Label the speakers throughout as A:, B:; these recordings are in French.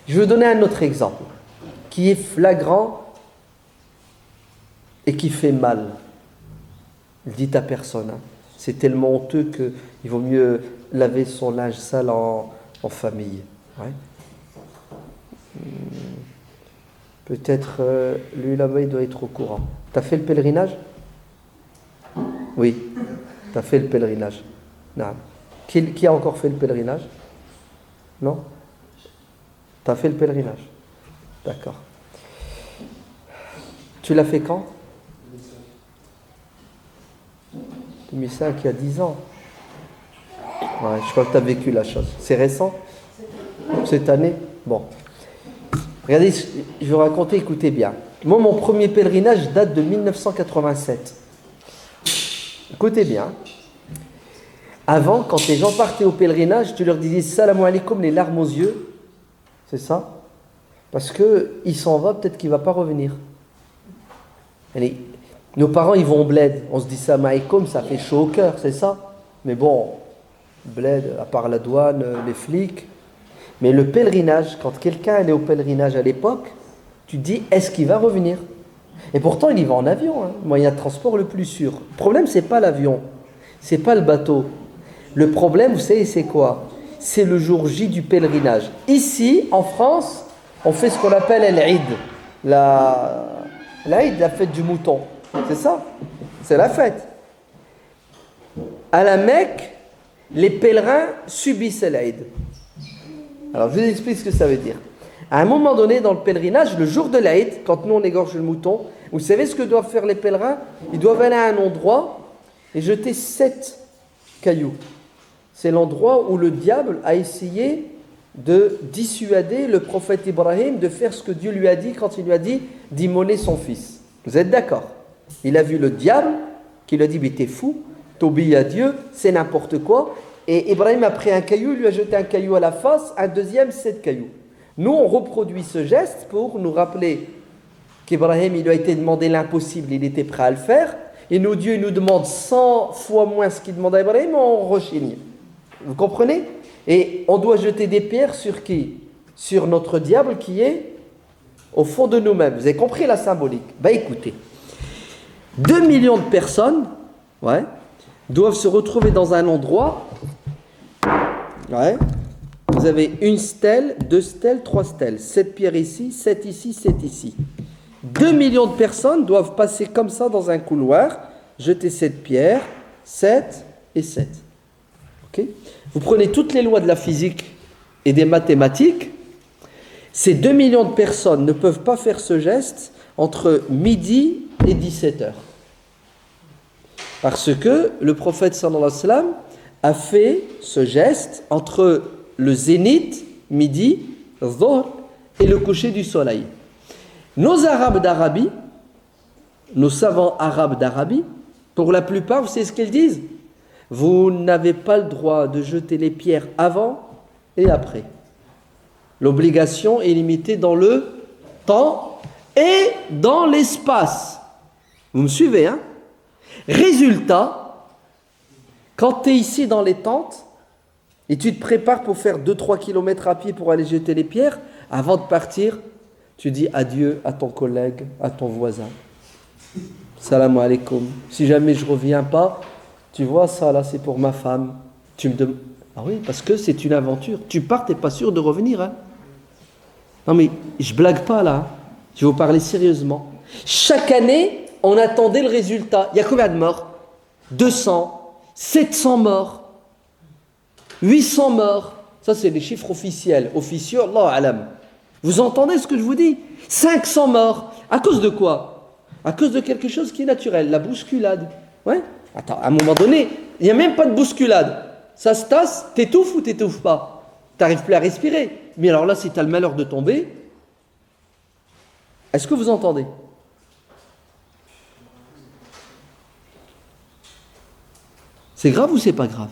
A: Je vais vous donner un autre exemple qui est flagrant et qui fait mal. Ne le dites à personne. C'est tellement honteux qu'il vaut mieux laver son linge sale en famille. Ouais. Peut-être lui là-bas il doit être au courant. T'as fait le pèlerinage? Oui, t'as fait le pèlerinage. Non. Qui a encore fait le pèlerinage? Non? T'as fait le pèlerinage? D'accord. Tu l'as fait quand? 2005, il y a 10 ans. Ouais, je crois que tu as vécu la chose. C'est récent? Cette année? Bon. Regardez, je vais vous raconter, écoutez bien. Moi, mon premier pèlerinage date de 1987. Écoutez bien. Avant, quand les gens partaient au pèlerinage, tu leur disais salam alaikum, les larmes aux yeux. C'est ça? Parce qu'il s'en va, peut-être qu'il ne va pas revenir. Allez, nos parents, ils vont au bled. On se dit salam alaikum, ça fait chaud au cœur, c'est ça? Mais bon, bled, à part la douane, les flics. Mais le pèlerinage, quand quelqu'un allait au pèlerinage à l'époque, tu te dis, est-ce qu'il va revenir? Et pourtant, il y va en avion, le moyen de transport le plus sûr. Le problème, c'est pas l'avion, c'est pas le bateau. Le problème, vous savez, c'est quoi? C'est le jour J du pèlerinage. Ici, en France, on fait ce qu'on appelle l'Eid, l'Eid, la fête du mouton. C'est ça? C'est la fête. À la Mecque, les pèlerins subissent l'Eid. Alors, je vous explique ce que ça veut dire. À un moment donné, dans le pèlerinage, le jour de l'Aïd, quand nous on égorge le mouton, vous savez ce que doivent faire les pèlerins? Ils doivent aller à un endroit et jeter 7 cailloux. C'est l'endroit où le diable a essayé de dissuader le prophète Ibrahim de faire ce que Dieu lui a dit quand il lui a dit d'immoler son fils. Vous êtes d'accord? Il a vu le diable qui lui a dit mais t'es fou, t'obéis à Dieu, c'est n'importe quoi. Et Ibrahim a pris un caillou, il lui a jeté un caillou à la face, un deuxième, 7 cailloux. Nous, on reproduit ce geste pour nous rappeler qu'Ibrahim, il lui a été demandé l'impossible, il était prêt à le faire. Et nous, Dieu, il nous demande 100 fois moins ce qu'il demande à Ibrahim, on rechigne. Vous comprenez? Et on doit jeter des pierres sur qui? Sur notre diable qui est au fond de nous-mêmes. Vous avez compris la symbolique? Écoutez, 2 millions de personnes, doivent se retrouver dans un endroit. Vous avez une stèle, 2 stèles, 3 stèles. 7 pierres ici, 7 ici, 7 ici. 2 millions de personnes doivent passer comme ça dans un couloir, jeter 7 pierres, 7 et 7. Okay? Vous prenez toutes les lois de la physique et des mathématiques. Ces 2 millions de personnes ne peuvent pas faire ce geste entre midi et 17 heures. Parce que le prophète sallallahu alayhi wa sallam a fait ce geste entre le zénith, midi, dhuhr, et le coucher du soleil. Nos Arabes d'Arabie, nos savants arabes d'Arabie, pour la plupart, vous savez ce qu'ils disent? Vous n'avez pas le droit de jeter les pierres avant et après. L'obligation est limitée dans le temps et dans l'espace. Vous me suivez, hein? Résultat, quand tu es ici dans les tentes et tu te prépares pour faire 2-3 km à pied pour aller jeter les pierres, avant de partir, tu dis adieu à ton collègue, à ton voisin. Salam alaikum. Si jamais je ne reviens pas, tu vois ça là, c'est pour ma femme. Tu me demandes. Ah oui, parce que c'est une aventure. Tu pars, tu n'es pas sûr de revenir. Hein. Non mais je blague pas là. Hein. Je vais vous parler sérieusement. Chaque année, on attendait le résultat. Il y a combien de morts? 200, 700 morts, 800 morts. Ça, c'est les chiffres officiels. Officieux, Allah alam. Vous entendez ce que je vous dis? 500 morts. À cause de quoi? À cause de quelque chose qui est naturel. La bousculade. Ouais. Attends, à un moment donné, il n'y a même pas de bousculade. Ça se tasse, t'étouffes ou t'étouffes pas? T'arrives plus à respirer. Mais alors là, si tu as le malheur de tomber, est-ce que vous entendez? C'est grave ou c'est pas grave?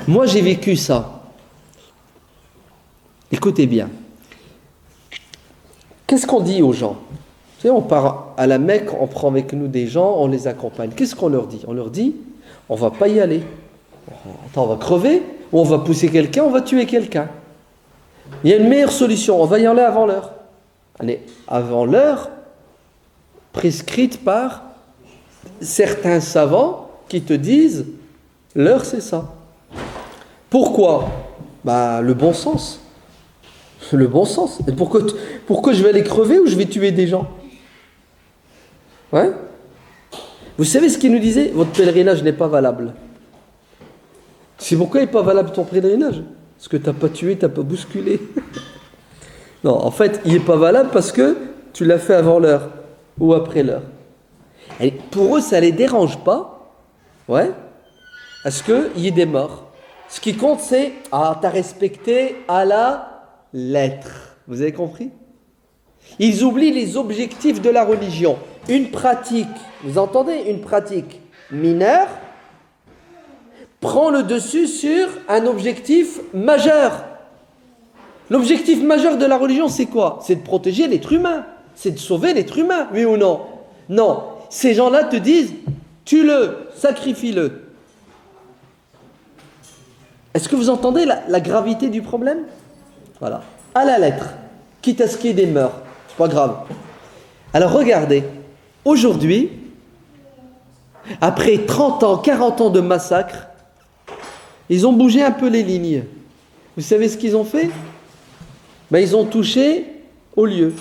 A: Moi, j'ai vécu ça. Écoutez bien. Qu'est-ce qu'on dit aux gens? Vous savez, on part à la Mecque, on prend avec nous des gens, on les accompagne. Qu'est-ce qu'on leur dit? On leur dit, on va pas y aller. Attends, on va crever. ou on va pousser quelqu'un, on va tuer quelqu'un. Il y a une meilleure solution, on va y aller avant l'heure. Allez, avant l'heure prescrite par certains savants qui te disent l'heure c'est ça. Pourquoi? Le bon sens. Le bon sens. Et pourquoi je vais aller crever ou je vais tuer des gens? Ouais. Vous savez ce qu'il nous disait? Votre pèlerinage n'est pas valable. C'est pourquoi il n'est pas valable ton pèlerinage? Parce que tu n'as pas tué, tu n'as pas bousculé. Non, en fait, il n'est pas valable parce que tu l'as fait avant l'heure ou après l'heure. Et pour eux, ça ne les dérange pas, ouais, à ce qu'il y ait des morts. Ce qui compte, c'est tu as respecté à la lettre. Vous avez compris? Ils oublient les objectifs de la religion. Une pratique, vous entendez, une pratique mineure prend le dessus sur un objectif majeur. L'objectif majeur de la religion, c'est quoi? C'est de protéger l'être humain. C'est de sauver l'être humain, oui ou non? Non. Ces gens-là te disent, tue-le, sacrifie-le. Est-ce que vous entendez la gravité du problème? Voilà. À la lettre. Quitte à ce qu'il y ait des morts. C'est pas grave. Alors regardez. Aujourd'hui, après 30 ans, 40 ans de massacre, ils ont bougé un peu les lignes. Vous savez ce qu'ils ont fait? Ils ont touché au lieu.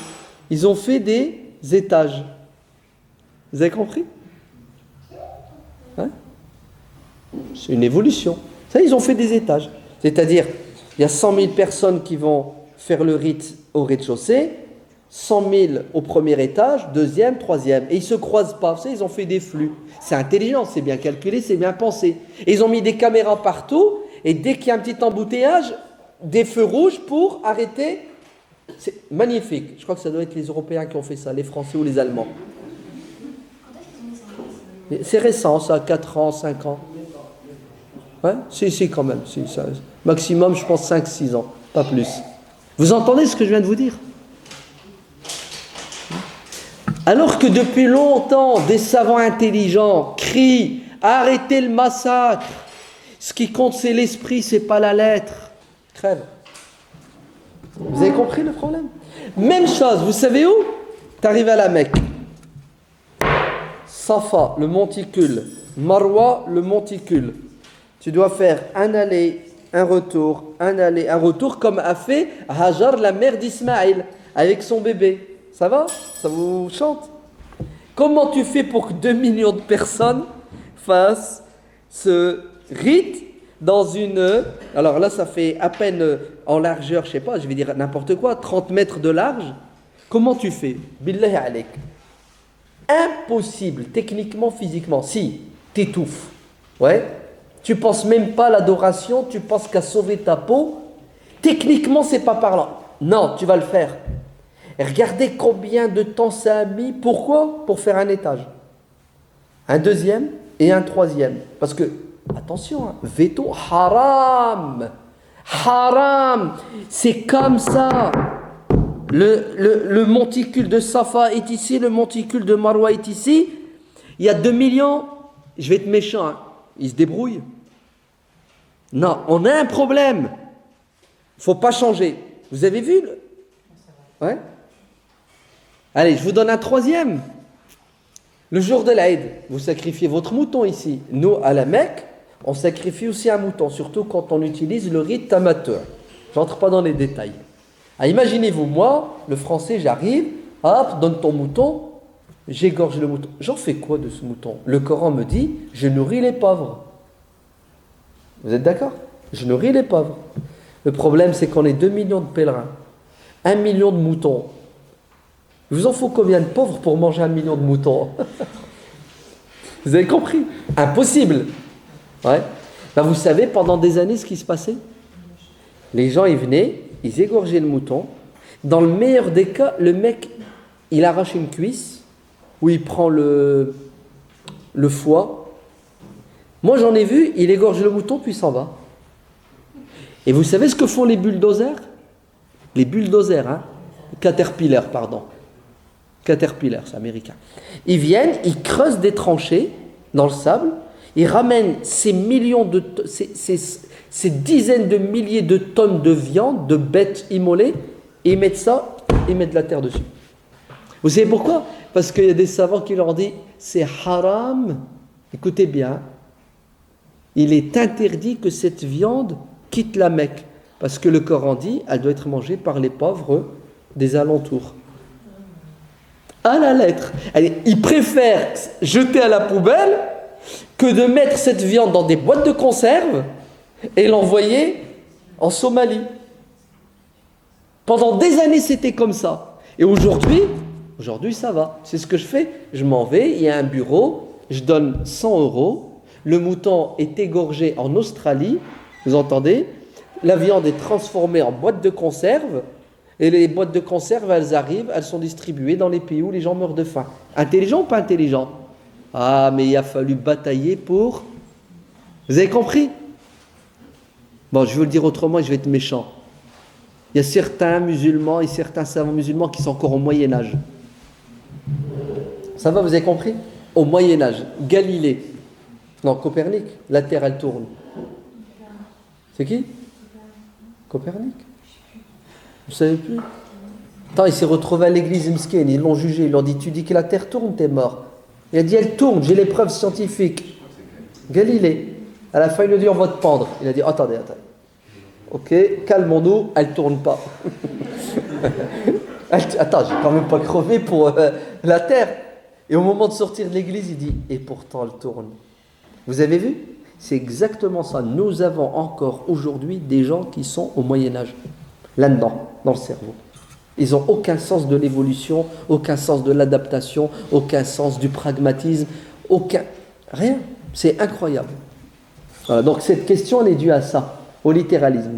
A: Ils ont fait des étages. Vous avez compris? Hein? C'est une évolution. Ça, ils ont fait des étages. C'est-à-dire, il y a 100 000 personnes qui vont faire le rite au rez-de-chaussée, 100 000 au premier étage, deuxième, troisième. Et ils ne se croisent pas. Vous savez, ils ont fait des flux. C'est intelligent, c'est bien calculé, c'est bien pensé. Et ils ont mis des caméras partout. Et dès qu'il y a un petit embouteillage, des feux rouges pour arrêter. C'est magnifique. Je crois que ça doit être les Européens qui ont fait ça, les Français ou les Allemands. C'est récent, ça, 4 ans, 5 ans. Ouais, si, quand même. Si, ça, maximum, je pense, 5-6 ans, pas plus. Vous entendez ce que je viens de vous dire? Alors que depuis longtemps, des savants intelligents crient « Arrêtez le massacre !» Ce qui compte, c'est l'esprit, c'est pas la lettre. Crève. Vous avez compris le problème? Même chose, vous savez où? Tu arrives à la Mecque. Safa, le monticule. Marwa, le monticule. Tu dois faire un aller, un retour, un aller, un retour, comme a fait Hajar, la mère d'Ismaïl, avec son bébé. Ça va? Ça vous chante? Comment tu fais pour que 2 millions de personnes fassent ce rite dans une... Alors là, ça fait à peine en largeur, je sais pas, je vais dire n'importe quoi, 30 mètres de large. Comment tu fais? Billahi alaik. Impossible, techniquement, physiquement. Si, t'étouffes. Ouais. Tu penses même pas à l'adoration, tu penses qu'à sauver ta peau. Techniquement, c'est pas parlant. Non, tu vas le faire. Et regardez combien de temps ça a mis. Pourquoi? Pour faire un étage. Un deuxième et un troisième. Parce que, attention, veto haram. Haram. C'est comme ça. Le monticule de Safa est ici, le monticule de Marwa est ici. Il y a 2 millions. Je vais être méchant, hein. Ils se débrouillent. Non, on a un problème. Il ne faut pas changer. Vous avez vu Ouais. Allez, je vous donne un troisième. Le jour de l'Aïd, vous sacrifiez votre mouton ici. Nous, à la Mecque, on sacrifie aussi un mouton, surtout quand on utilise le rite amateur. Je n'entre pas dans les détails. Imaginez-vous, moi, le français, j'arrive, hop, donne ton mouton, j'égorge le mouton. J'en fais quoi de ce mouton? Le Coran me dit, je nourris les pauvres. Vous êtes d'accord? Je nourris les pauvres. Le problème, c'est qu'on est 2 millions de pèlerins, 1 million de moutons. Il vous en faut combien de pauvres pour manger 1 million de moutons? Vous avez compris? Impossible. Ouais. Vous savez, pendant des années, ce qui se passait? Les gens, ils venaient, ils égorgeaient le mouton. Dans le meilleur des cas, le mec, il arrache une cuisse, ou il prend le foie. Moi, j'en ai vu, il égorge le mouton, puis il s'en va. Et vous savez ce que font les bulldozers? Les bulldozers, hein? Caterpillar, pardon. Caterpillar, c'est américain. Ils viennent, ils creusent des tranchées dans le sable, ils ramènent ces millions de... ces dizaines de milliers de tonnes de viande, de bêtes immolées, et ils mettent ça, ils mettent de la terre dessus. Vous savez pourquoi? Parce qu'il y a des savants qui leur disent, c'est haram, écoutez bien, il est interdit que cette viande quitte la Mecque, parce que le Coran dit, elle doit être mangée par les pauvres des alentours. À la lettre. Allez, ils préfèrent jeter à la poubelle que de mettre cette viande dans des boîtes de conserve et l'envoyer en Somalie. Pendant des années, c'était comme ça. Et aujourd'hui, ça va. C'est ce que je fais. Je m'en vais, il y a un bureau, je donne 100 €. Le mouton est égorgé en Australie, vous entendez? La viande est transformée en boîte de conserve. Et les boîtes de conserve, elles arrivent, elles sont distribuées dans les pays où les gens meurent de faim. Intelligent ou pas intelligent? Ah, mais il a fallu batailler pour... Vous avez compris? Bon, je vais vous le dire autrement et je vais être méchant. Il y a certains musulmans et certains savants musulmans qui sont encore au Moyen-Âge. Ça va, vous avez compris? Au Moyen-Âge, Galilée. Non, Copernic, la Terre, elle tourne. C'est qui? Copernic. Vous ne savez plus? Attends, il s'est retrouvé à l'église Msken, ils l'ont jugé, ils lui ont dit, tu dis que la Terre tourne, t'es mort. Il a dit, elle tourne, j'ai les preuves scientifiques. Galilée. À la fin, il lui a dit, on va te pendre. Il a dit, attendez. Ok, calmons-nous, elle ne tourne pas. Attends, j'ai quand même pas crevé pour la Terre. Et au moment de sortir de l'église, il dit, et pourtant elle tourne. Vous avez vu? C'est exactement ça. Nous avons encore aujourd'hui des gens qui sont au Moyen-Âge, là-dedans, dans le cerveau. Ils n'ont aucun sens de l'évolution, aucun sens de l'adaptation, aucun sens du pragmatisme, rien. C'est incroyable. Voilà, donc cette question, elle est due à ça, au littéralisme.